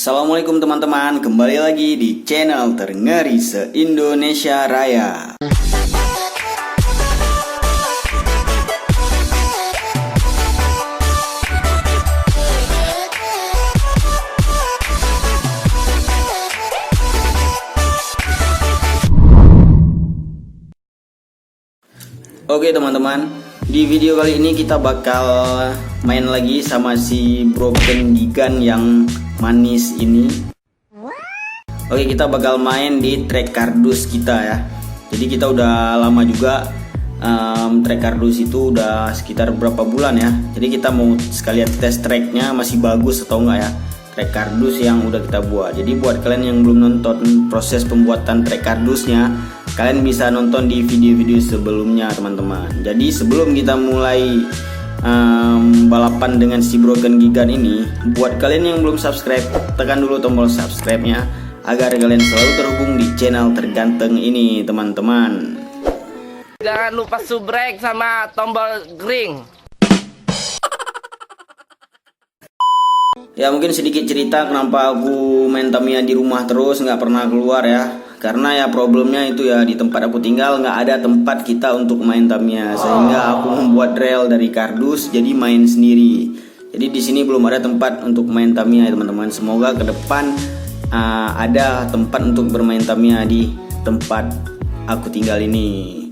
Assalamualaikum teman-teman, kembali lagi di channel terngeri se-Indonesia Raya. Oke teman-teman, di video kali ini kita bakal main lagi sama si Broken Gigan yang manis ini. Oke, kita bakal main di track kardus kita ya. Jadi kita udah lama juga track kardus itu udah sekitar berapa bulan ya. Jadi kita mau sekalian tes tracknya masih bagus atau enggak ya, track kardus yang udah kita buat. Jadi buat kalian yang belum nonton proses pembuatan track kardusnya, kalian bisa nonton di video-video sebelumnya teman-teman. Jadi sebelum kita mulai balapan dengan si Broken Gigan ini, buat kalian yang belum subscribe, tekan dulu tombol subscribe-nya agar kalian selalu terhubung di channel terganteng ini teman-teman. Jangan lupa subrek sama tombol ring. Ya mungkin sedikit cerita kenapa aku main Tamiya di rumah terus nggak pernah keluar ya. Karena ya problemnya itu ya di tempat aku tinggal nggak ada tempat kita untuk main Tamiya, sehingga aku membuat rel dari kardus jadi main sendiri. Jadi di sini belum ada tempat untuk main Tamiya ya teman-teman. Semoga ke depan ada tempat untuk bermain Tamiya di tempat aku tinggal ini.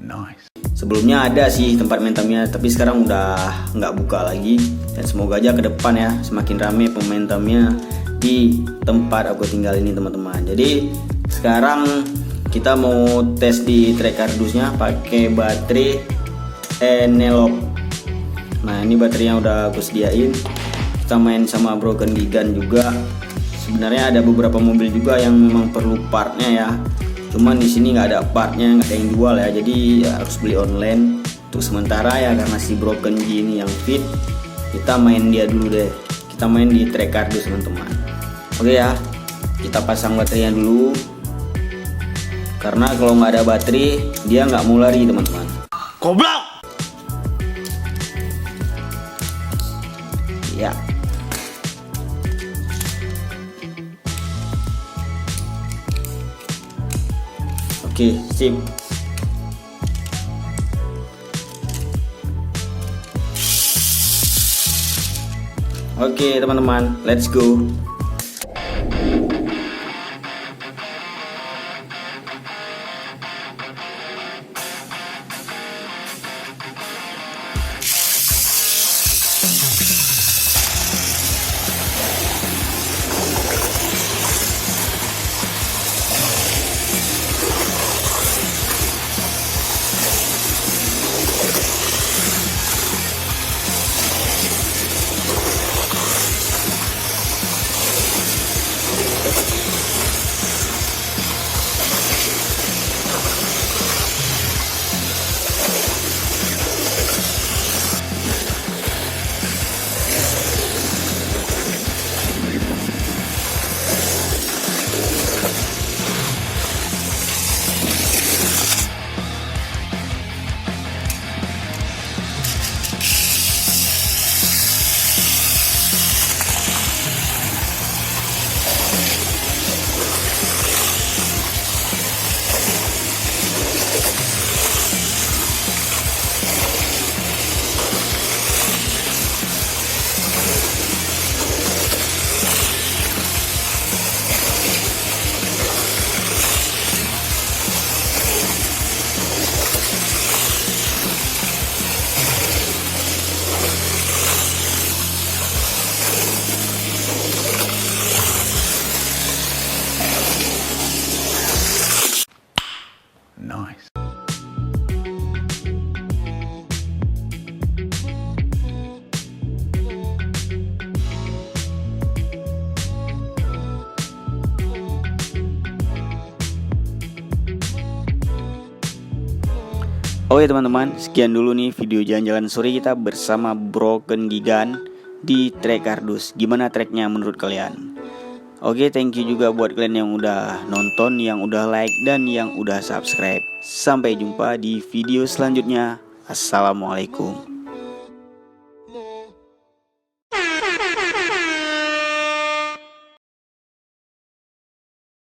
Nice. Sebelumnya ada sih tempat main Tamiya, tapi sekarang udah nggak buka lagi. Dan semoga aja ke depan ya semakin rame pemain Tamiya di tempat aku tinggal ini teman-teman. Jadi sekarang kita mau tes di track kardusnya pakai baterai Enelope. Nah ini baterainya udah aku sediain. Kita main sama Broken Gigan juga. Sebenarnya ada beberapa mobil juga yang memang perlu partnya ya. Cuman di sini nggak ada partnya, nggak ada yang jual ya. Jadi ya harus beli online untuk sementara ya, karena si Broken G ini yang fit. Kita main dia dulu deh. Kita main di track kardus teman-teman. Oke ya, kita pasang baterainya dulu. Karena kalau nggak ada baterai, dia nggak mau lari teman-teman. Goblok. Ya. Oke, sip. Oke teman-teman, let's go. Nice. Oke teman-teman, sekian dulu nih video jalan-jalan sore kita bersama Broken Gigan di track kardus. Gimana tracknya menurut kalian? Oke, thank you juga buat kalian yang udah nonton, yang udah like, dan yang udah subscribe. Sampai jumpa di video selanjutnya. Assalamualaikum.